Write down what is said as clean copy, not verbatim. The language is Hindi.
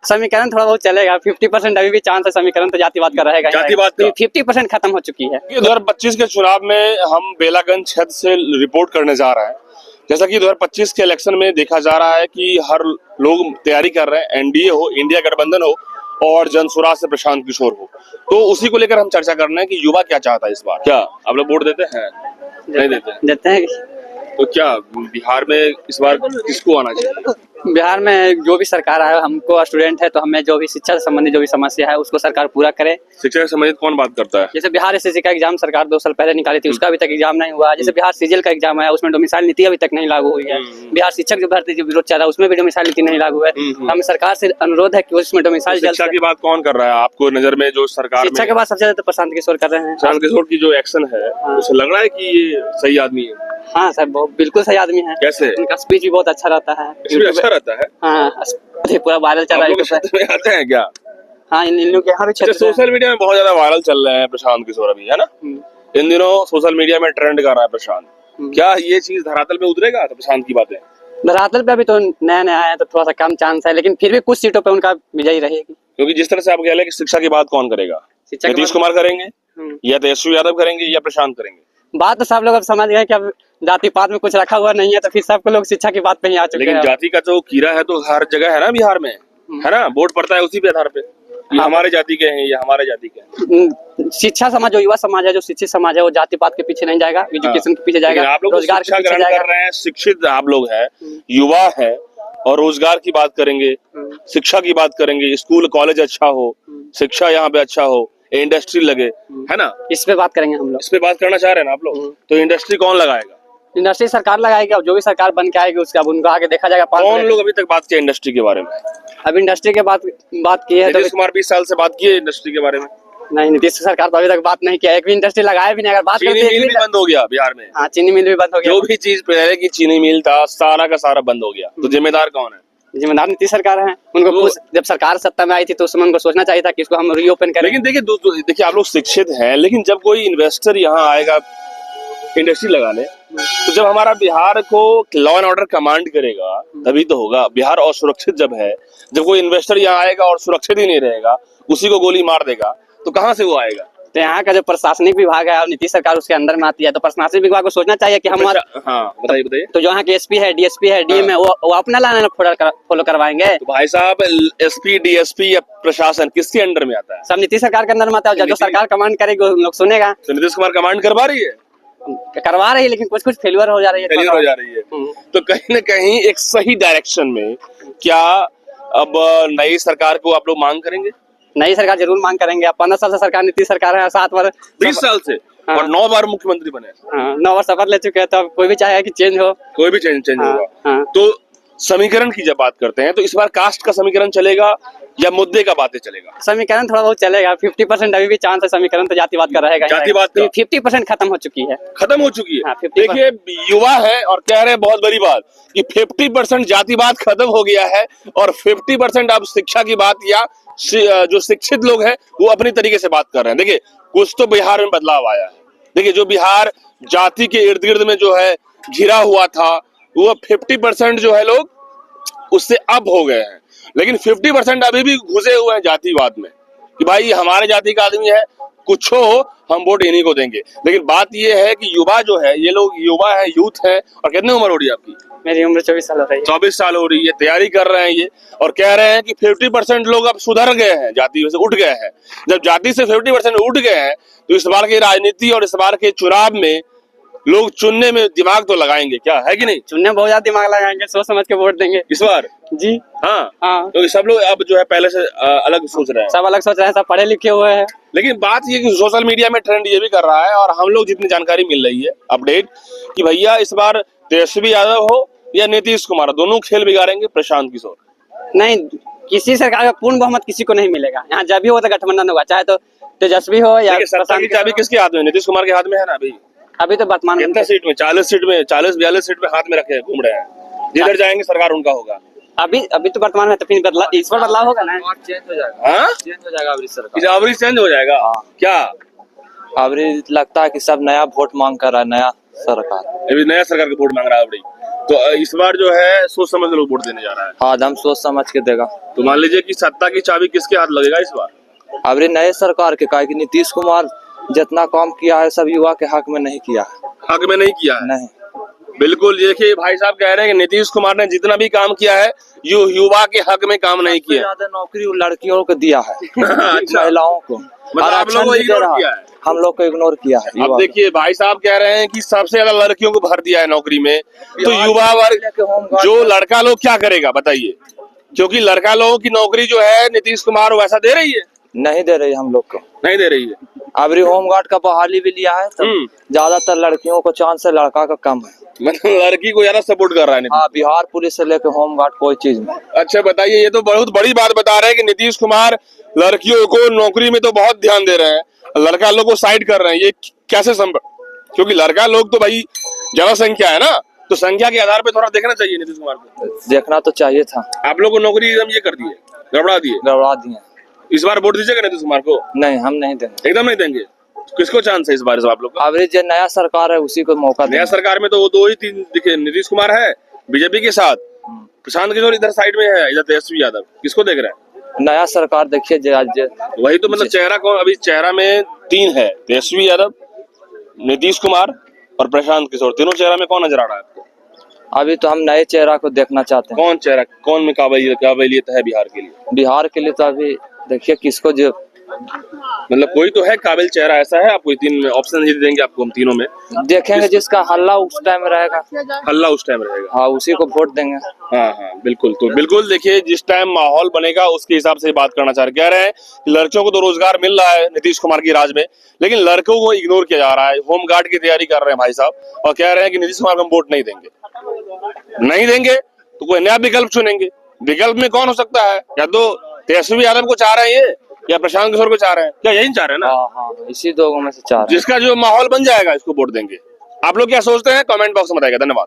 समीकरण थोड़ा बहुत चलेगा, 50% अभी भी चांस है, समीकरण तो जातिवाद का रहेगा। जातिवाद का 50% खत्म हो चुकी है। 2025 के चुनाव में हम बेलागंज क्षेत्र से रिपोर्ट करने जा रहे हैं। जैसा कि 2025 के इलेक्शन में देखा जा रहा है कि हर लोग तैयारी कर रहे हैं, एनडीए हो, इंडिया गठबंधन हो और जनसुराज से प्रशांत किशोर हो, तो उसी को लेकर हम चर्चा कर रहे हैं कि युवा क्या चाहता है इस बार। क्या आप लोग वोट देते हैं? नहीं देते हैं। तो क्या बिहार में इस बार किसको आना चाहिए? बिहार में जो भी सरकार आए, हमको स्टूडेंट है तो हमें जो भी शिक्षा से संबंधित जो भी समस्या है उसको सरकार पूरा करे। शिक्षा से संबंधित कौन बात करता है? जैसे बिहार एसएससी का एग्जाम सरकार 2 साल पहले निकाली थी, उसका अभी तक एग्जाम नहीं हुआ। जैसे बिहार सीजीएल का एग्जाम आया, उसमें डोमिसाइल नीति अभी तक नहीं लागू हुई है। बिहार शिक्षक जो भर्ती जो विरोध चल रहा है उसमें भी डोमिसाइल नीति नहीं लागू है। हमें सरकार से अनुरोध है कि उसमें डोमिसाइल। शिक्षा की बात कौन कर रहा है आपको नजर में? जो सरकार शिक्षा के बाद सबसे ज्यादा तो प्रशांत किशोर कर रहे हैं। प्रशांत किशोर की जो एक्शन है उसे लग रहा है कि ये सही आदमी है? हाँ सर, बिल्कुल सही आदमी है। कैसे? उनका स्पीच भी बहुत अच्छा रहता है। अच्छा रहता है? हाँ, पूरा वायरल चल रहा है। आते हैं क्या? हाँ, इन लोग यहाँ भी क्षेत्र सोशल मीडिया में बहुत ज्यादा वायरल चल रहे हैं प्रशांत किशोर अभी, है ना? इन दिनों सोशल मीडिया में ट्रेंड कर रहा है प्रशांत। क्या ये चीज धरातल पे उतरेगा तो प्रशांत की बातें? धरातल पे अभी तो नया नया है तो थोड़ा सा कम चांस है, लेकिन फिर भी कुछ सीटों पे उनका विजयी रहेगी। क्योंकि जिस तरह से आप कह रहे हैं कि शिक्षा की बात कौन करेगा? नीतीश कुमार करेंगे या तेजस्वी यादव करेंगे या प्रशांत करेंगे? बात तो सब लोग अब समझ गए कि अब जाति पात में कुछ रखा हुआ नहीं है, तो फिर सबको लोग शिक्षा की बात पे ही आ चुके हैं। लेकिन जाति का जो कीड़ा है तो हर जगह है ना बिहार में, है ना? वोट पड़ता है उसी पे आधार पे, ये हमारे जाति के हैं या हमारे जाति के हैं। शिक्षा समाज जो युवा समाज है, जो शिक्षित समाज है, वो जाति पात के पीछे नहीं जाएगा, एजुकेशन के पीछे जाएगा, आप लोग रोजगार शिक्षा के पीछे ग्रहण जाएगा। कर रहे हैं, शिक्षित आप लोग हैं, युवा है और रोजगार की बात करेंगे, शिक्षा की बात करेंगे, स्कूल कॉलेज अच्छा हो, शिक्षा यहाँ पे अच्छा हो, इंडस्ट्री लगे, है ना? इस पे बात करेंगे हम लोग। इस पे बात करना चाह रहे हैं ना आप लोग? तो इंडस्ट्री कौन लगाएगा? इंडस्ट्री सरकार लगाएगी, और जो भी सरकार बन के आएगी उसका उनको आगे देखा जाएगा। कौन लोग अभी तक बात किया इंडस्ट्री के बारे में? अब इंडस्ट्री के बात की है तो नीतीश कुमार 20 साल से बात की है इंडस्ट्री के बारे में? नहीं, नीतीश सरकार तो अभी तक बात नहीं किया, एक भी इंडस्ट्री लगाया भी नहीं। अगर बात चीनी मिल भी बंद हो गया बिहार में। हाँ, चीनी मिल भी बंद हो गया। जो भी चीज पहले की चीनी मिल था सारा का सारा बंद हो गया, तो जिम्मेदार कौन है? जिम्मेदार नीतीश सरकार है। उनको जब सरकार सत्ता में आई थी तो उस समय उनको सोचना चाहिए था कि इसको हम रीओपन करें। लेकिन देखिए आप लोग शिक्षित हैं, लेकिन जब कोई इन्वेस्टर यहाँ आएगा इंडस्ट्री लगाने, तो जब हमारा बिहार को लॉ एंड ऑर्डर कमांड करेगा तभी तो होगा। बिहार असुरक्षित जब है, जब कोई इन्वेस्टर यहाँ आएगा और सुरक्षित ही नहीं रहेगा, उसी को गोली मार देगा, तो कहाँ से वो आएगा? तो यहाँ का जो प्रशासनिक विभाग है और नीतीश सरकार उसके अंदर में आती है, तो प्रशासनिक विभाग को सोचना चाहिए कि हम हाँ बताइए। तो जो यहाँ के एसपी है, डीएसपी है, डीएम है, वो अपना लाइन फॉलो करवाएंगे। तो भाई साहब, एसपी डीएसपी या प्रशासन किसके अंडर में आता है? सब नीतीश सरकार के अंदर में आता है। जो सरकार कमांड करेगी उन लोग सुनेगा। तो नीतीश कुमार कमांड करवा रही है? करवा रही है, लेकिन कुछ फेलियर हो जा रही है। तो कहीं न कहीं एक सही डायरेक्शन में क्या अब नई सरकार को आप लोग मांग करेंगे? नई सरकार जरूर मांग करेंगे। 15 साल से सरकार नीतीश सरकार है, 7 बार 20 साल से और 9 बार मुख्यमंत्री बने। 9 बार शपथ ले चुके हैं, तो कोई भी चाहेगा कि चेंज हो। कोई भी चेंज होगा। तो समीकरण की जब बात करते हैं तो इस बार कास्ट का समीकरण चलेगा या मुद्दे का बातें चलेगा? समीकरण थोड़ा बहुत चलेगा, 50% अभी भी चांस है, समीकरण तो जातिवाद का रहेगा। जातिवाद का 50% खत्म हो चुकी है। खत्म हो चुकी है। हाँ, देखिए युवा है और कह रहे हैं बहुत बड़ी बात कि 50% जातिवाद खत्म हो गया है और 50% अब शिक्षा की बात या जो शिक्षित लोग हैं वो अपनी तरीके से बात कर रहे हैं। देखिए कुछ तो बिहार में बदलाव आया है। देखिए जो बिहार जाति के इर्द गिर्द में जो है घिरा हुआ था, वो 50% जो है लोग उससे अब हो गए हैं, लेकिन 50% अभी भी घुसे हुए हैं जातिवाद में कि भाई हमारे जाति का आदमी है, कुछ हो हम वोट इन्हीं को देंगे। लेकिन बात ये है कि युवा जो है, ये लोग युवा है, यूथ है। और कितनी उम्र हो रही है आपकी? मेरी उम्र 24 साल हो रही है। 24 साल हो रही है, तैयारी कर रहे हैं ये, और कह रहे हैं कि 50% लोग अब सुधर गए हैं, जाति से उठ गए हैं। जब जाति से 50% उठ गए हैं तो इस बार की राजनीति और इस बार के चुनाव में लोग चुनने में दिमाग तो लगाएंगे, क्या है कि नहीं? चुनने में बहुत ज्यादा दिमाग लगाएंगे, सोच समझ के वोट देंगे इस बार जी। हाँ, तो सब लोग अब जो है पहले से अलग सोच रहे हैं। सब अलग सोच रहे हैं, सब पढ़े लिखे हुए हैं। लेकिन बात ये कि सोशल मीडिया में ट्रेंड ये भी कर रहा है और हम लोग जितनी जानकारी मिल रही है अपडेट कि भैया इस बार तेजस्वी यादव हो या नीतीश कुमार, दोनों खेल बिगाड़ेंगे प्रशांत किशोर। नहीं, किसी सरकार का पूर्ण बहुमत किसी को नहीं मिलेगा। यहाँ जब भी हो तो गठबंधन होगा, चाहे तो तेजस्वी हो या सत्ता की चाबी किसके हाथ में? नीतीश कुमार के हाथ में है ना अभी तो वर्तमान में। कितना सीट में? 40 सीट में, 40-42 सीट में हाथ में रखे घूम रहे हैं। जिधर जाएंगे सरकार उनका होगा। अभी तो वर्तमान में, तो फिर बदलाव, इस बार बदलाव होगा ना? चेंज हो जाएगा। चेंज हो जाएगा अवरी सरकार। अवरी चेंज हो जाएगा। क्या अवरी लगता है कि सब नया वोट मांग कर रहा है, नया सरकार। अभी नया सरकार का वोट मांग रहा है अवरी। तो इस बार जो है सोच समझ के लोग वोट देने जा रहा है। हाँ, हम सोच समझ के देगा। तो मान लीजिए कि सत्ता की चाबी किसके हाथ लगेगा इस बार? अब ये नए सरकार के का कि नीतीश कुमार जितना काम किया है सब युवा के हक में नहीं किया है। हक में नहीं किया है। नहीं, बिल्कुल, देखिए भाई साहब कह रहे हैं कि नीतीश कुमार ने जितना भी काम किया है युवा के हक में काम नहीं किया। ज्यादा नौकरी वो लड़कियों को दिया है अच्छा। महिलाओं को, मतलब आप आरक्षण लोगों को भी दे इग्नोर रहा किया है। है। हम लोग को इग्नोर किया है। अब देखिए भाई साहब कह रहे हैं कि सबसे ज्यादा लड़कियों को भर दिया है नौकरी में, तो युवा वर्ग जो लड़का लोग क्या करेगा बताइए, क्योंकि लड़का लोगों की नौकरी जो है नीतीश कुमार वैसा दे रही है, नहीं दे रही हम लोग को, नहीं दे रही है। अब होमगार्ड का बहाली भी लिया है तो ज्यादातर लड़कियों को चांस है, लड़का का कम है। मतलब लड़की को ज्यादा सपोर्ट कर रहा है। हाँ, बिहार पुलिस से लेकर होमगार्ड कोई चीज में। अच्छा बताइए, ये तो बहुत बड़ी बात बता रहे हैं कि नीतीश कुमार लड़कियों को नौकरी में तो बहुत ध्यान दे रहे हैं, लड़का लोग को साइड कर रहे हैं, ये कैसे संभव? क्योंकि लड़का लोग तो भाई जनसंख्या है ना, तो संख्या के आधार पे थोड़ा देखना चाहिए नीतीश कुमार को। देखना तो चाहिए था। आप लोग को नौकरी एकदम ये कर दिए, गड़बड़ा दिए। गड़बड़ा दिए। इस बार वोट दीजिएगा नीतीश कुमार को? नहीं, हम नहीं देंगे, एकदम नहीं देंगे। किसको चांस है इस बार आप लोग? अब जो नया सरकार है उसी को मौका नया सरकार में तो वो दो ही तीन दिखे, नीतीश कुमार है बीजेपी के साथ, प्रशांत किशोर इधर साइड में है, इधर तेजस्वी यादव। किसको देख रहा है? नया सरकार देखिए वही तो मतलब चेहरा कौन? अभी चेहरा में तीन है, तेजस्वी यादव, नीतीश कुमार और प्रशांत किशोर। तीनों चेहरा में कौन नजर आ रहा है आपको? अभी तो हम नए चेहरा को देखना चाहते हैं। कौन चेहरा, कौन में काबिलियत है बिहार के लिए? बिहार के लिए तो अभी देखिए किसको जो मतलब कोई तो है काबिल चेहरा, ऐसा है? आपको तीन ऑप्शन ही देंगे आपको हम तीनों में, देखेंगे जिसका हल्ला उस टाइम रहेगा। हल्ला उस टाइम रहेगा। हाँ, उसी को वोट देंगे। हाँ हाँ बिल्कुल। तो बिल्कुल देखिए, जिस टाइम माहौल बनेगा उसके हिसाब से बात करना चाह रहे। कह रहे हैं कि लड़कियों को तो रोजगार मिल रहा है नीतीश कुमार की राज में, लेकिन लड़कों को इग्नोर किया जा रहा है। होमगार्ड की तैयारी कर रहे हैं भाई साहब, और कह रहे हैं कि नीतीश कुमार को हम वोट नहीं देंगे। नहीं देंगे तो कोई नया विकल्प चुनेंगे। विकल्प में कौन हो सकता है? या तो तेजस्वी यादव को चाह रहे हैं ये, या प्रशांत किशोर को चाह रहे हैं, क्या यही चाह रहे हैं ना? हाँ, इसी दो में से चाह रहे हैं। जिसका जो माहौल बन जाएगा इसको वोट देंगे। आप लोग क्या सोचते हैं? कमेंट बॉक्स में बताइएगा। धन्यवाद।